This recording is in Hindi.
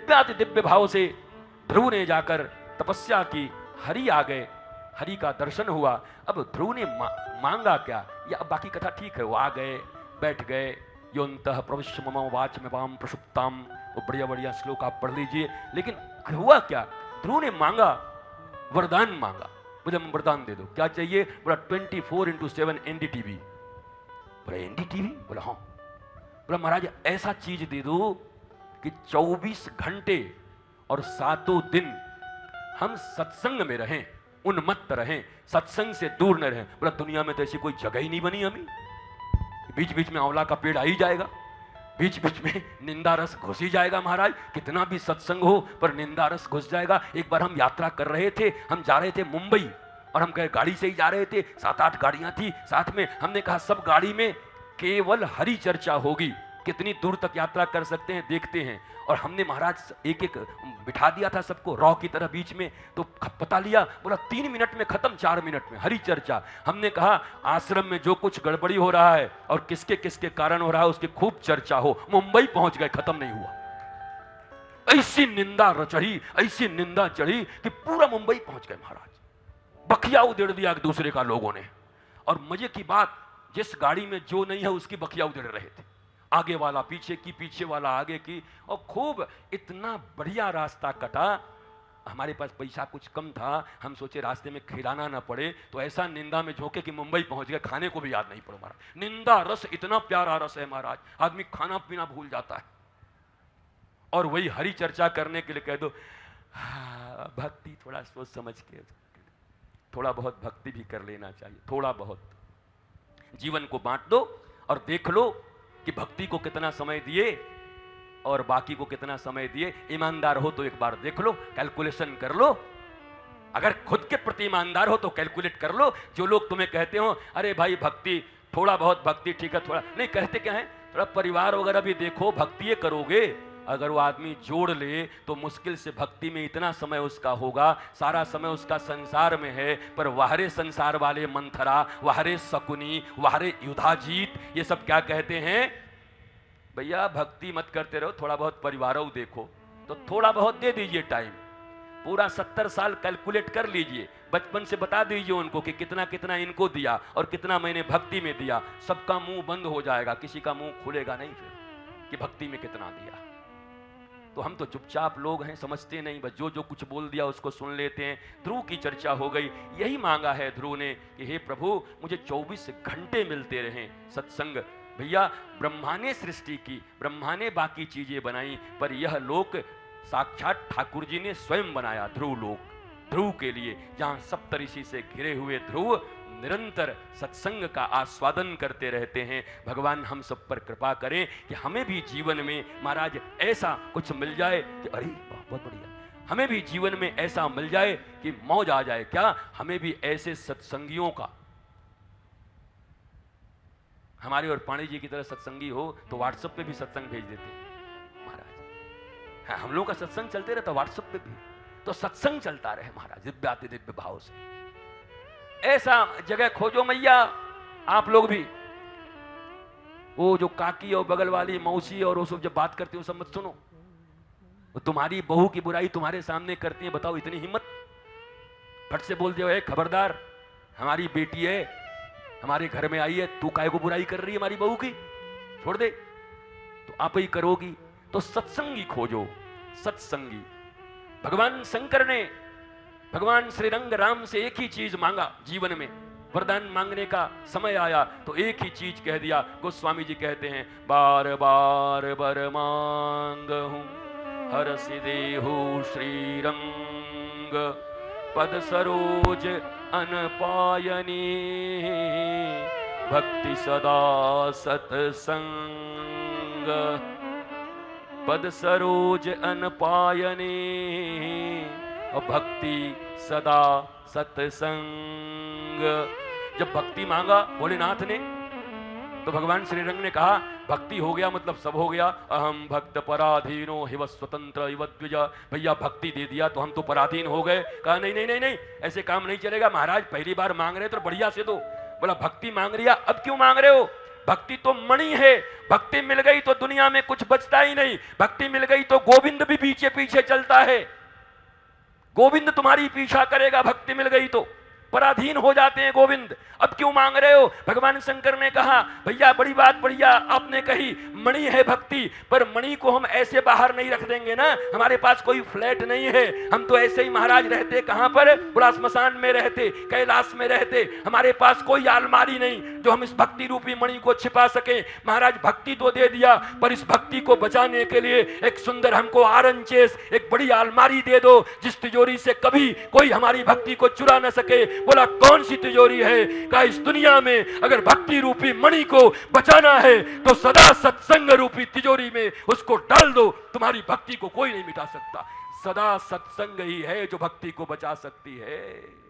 दिव्याति दिव्य भाव से ध्रुव ने जाकर तपस्या की, हरि आ गए, हरि का दर्शन हुआ। अब ध्रुव ने मांगा क्या, या बाकी कथा ठीक है, वो आ गए, बैठ गए। योन्तः प्रविश्य मम वाचमिमां प्रसुप्ताम, वो बढ़िया बढ़िया श्लोक आप पढ़ लीजिए। लेकिन हुआ क्या, ध्रुव ने मांगा, वरदान मांगा, मुझे वरदान दे दो, क्या चाहिए? बोला 24/7 एनडीटीवी। बोला एनडीटीवी? बोला हाँ। बोला महाराज ऐसा चीज दे दो कि 24 घंटे और 7 दिन हम सत्संग में रहें, उन्मत्त रहें, सत्संग से दूर न रहें। बोला दुनिया में तो ऐसी कोई जगह ही नहीं बनी हमें, बीच बीच में आंवला का पेड़ आ ही जाएगा, बीच बीच में निंदा रस घुस ही जाएगा महाराज, कितना भी सत्संग हो पर निंदा रस घुस जाएगा। एक बार हम यात्रा कर रहे थे, हम जा रहे थे मुंबई, और हम कहे गाड़ी से ही जा रहे थे, 7-8 गाड़ियां थी साथ में। हमने कहा सब गाड़ी में केवल हरि चर्चा होगी, कितनी दूर तक यात्रा कर सकते हैं देखते हैं। और हमने महाराज एक एक बिठा दिया था सबको रॉ की तरह बीच में, तो पता लिया, बोला 3 मिनट में खत्म, 4 मिनट में हरि चर्चा। हमने कहा आश्रम में जो कुछ गड़बड़ी हो रहा है और किसके किसके कारण हो रहा है उसकी खूब चर्चा हो। मुंबई पहुंच गए, खत्म नहीं हुआ। ऐसी निंदा चढ़ी, ऐसी निंदा चढ़ी कि पूरा मुंबई पहुंच गए महाराज, बखिया उधेड़ दिया एक दूसरे का लोगों ने। और मजे की बात, जिस गाड़ी में जो नहीं है उसकी बखिया उधेड़ रहे थे, आगे वाला पीछे की, पीछे वाला आगे की, और खूब इतना बढ़िया रास्ता कटा। हमारे पास पैसा कुछ कम था, हम सोचे रास्ते में खिलाना ना पड़े, तो ऐसा निंदा में झोंके कि मुंबई पहुंच गए, खाने को भी याद नहीं पड़ा महाराज। निंदा रस इतना प्यारा रस है महाराज, आदमी खाना पीना भूल जाता है। और वही हरि चर्चा करने के लिए कह दो, भक्ति थोड़ा सोच समझ के, थोड़ा बहुत भक्ति भी कर लेना चाहिए, थोड़ा बहुत। जीवन को बांट दो और देख लो कि भक्ति को कितना समय दिए और बाकी को कितना समय दिए। ईमानदार हो तो एक बार देख लो, कैलकुलेशन कर लो। अगर खुद के प्रति ईमानदार हो तो कैलकुलेट कर लो। जो लोग तुम्हें कहते हो अरे भाई भक्ति, थोड़ा बहुत भक्ति ठीक है, थोड़ा नहीं, कहते क्या है, थोड़ा परिवार वगैरह भी देखो, भक्ति ये करोगे। अगर वो आदमी जोड़ ले तो मुश्किल से भक्ति में इतना समय उसका होगा, सारा समय उसका संसार में है। पर वाहरे संसार वाले मंथरा, वाहरे शकुनी, वाहरे युधाजीत, ये सब क्या कहते हैं, भैया भक्ति मत करते रहो, थोड़ा बहुत परिवारों देखो। तो थोड़ा बहुत दे दीजिए टाइम, पूरा 70 साल कैलकुलेट कर लीजिए, बचपन से बता दीजिए उनको कि कितना कितना इनको दिया और कितना मैंने भक्ति में दिया। सबका मुंह बंद हो जाएगा, किसी का मुंह खुलेगा नहीं फिर कि भक्ति में कितना दिया। तो हम तो चुपचाप लोग हैं, समझते नहीं, बस जो जो कुछ बोल दिया उसको सुन लेते हैं। ध्रुव की चर्चा हो गई, यही मांगा है ध्रुव ने कि हे प्रभु मुझे 24 घंटे मिलते रहें सत्संग। भैया ब्रह्मा ने सृष्टि की, ब्रह्मा ने बाकी चीजें बनाई, पर यह लोक साक्षात ठाकुर जी ने स्वयं बनाया। ध्रुव लोक ध्रुव के लिए, जहां सप्तऋषि से घिरे हुए ध्रुव निरंतर सत्संग का आस्वादन करते रहते हैं। भगवान हम सब पर कृपा करें कि हमें भी जीवन में महाराज ऐसा कुछ मिल जाए कि अरे बहुत बढ़िया, हमें भी जीवन में ऐसा मिल जाए कि मौज आ जाए। क्या हमें भी ऐसे सत्संगियों का, हमारे और पाणी जी की तरह सत्संगी हो तो व्हाट्सएप पे भी सत्संग भेज देते महाराज। हम लोगों का सत्संग चलते रहता व्हाट्सएप पे भी, तो सत्संग चलता रहे महाराज दिव्याति दिव्य भाव से। ऐसा जगह खोजो मैया, आप लोग भी। वो जो काकी और बगल वाली मौसी और वो सब जब बात करती हो सब मत सुनो, वो तुम्हारी बहू की बुराई तुम्हारे सामने करती है, बताओ इतनी हिम्मत, फट से बोल दो खबरदार, हमारी बेटी है, हमारे घर में आई है, तू काहे को बुराई कर रही है हमारी बहू की, छोड़ दे। तो आप ही करोगी। तो सत्संगी खोजो, सत्संगी। भगवान शंकर ने भगवान श्री रंग राम से एक ही चीज मांगा जीवन में, वरदान मांगने का समय आया तो एक ही चीज कह दिया। गोस्वामी जी कहते हैं, बार बार बर मांगहूं हरसि देहु श्री रंग, पद सरोज अनपायनी, भक्ति सदा सत्संग, पद सरोज अनपायनी, और भक्ति सदा सत्संग। जब भक्ति मांगा भोलेनाथ ने तो भगवान श्री रंग ने कहा भक्ति हो गया मतलब सब हो गया। अहम भक्त पराधीनो हिव स्वतंत्र इव द्विज। भैया भक्ति दे दिया तो हम तो पराधीन हो गए। कहा नहीं नहीं नहीं नहीं, ऐसे काम नहीं चलेगा महाराज, पहली बार मांग रहे तो बढ़िया से दो। बोला भक्ति मांग रही है, अब क्यों मांग रहे हो? भक्ति तो मणि है, भक्ति मिल गई तो दुनिया में कुछ बचता ही नहीं। भक्ति मिल गई तो गोविंद भी पीछे पीछे चलता है, गोविंद तुम्हारी पीछा करेगा। भक्ति मिल गई तो पराधीन हो जाते हैं गोविंद। अब क्यों मांग रहे हो? भगवान शंकर ने कहा भैया बड़ी बात बढ़िया आपने कही, मणि है भक्ति, पर मणि को हम ऐसे बाहर नहीं रख देंगे ना। हमारे पास कोई फ्लैट नहीं है, हम तो ऐसे ही महाराज रहते। कहां पर? बड़ा स्मशान में रहते, कैलाश में रहते। हमारे पास कोई अलमारी नहीं जो हम इस भक्ति रूपी मणि को छिपा सके। महाराज भक्ति तो दे दिया, पर इस भक्ति को बचाने के लिए एक सुंदर हमको आयरन चेस, एक बड़ी अलमारी दे दो, जिस तिजोरी से कभी कोई हमारी भक्ति को चुरा न सके। बोला कौन सी तिजोरी है? कहा इस दुनिया में अगर भक्ति रूपी मणि को बचाना है तो सदा सत्संग रूपी तिजोरी में उसको डाल दो, तुम्हारी भक्ति को कोई नहीं मिटा सकता। सदा सत्संग ही है जो भक्ति को बचा सकती है।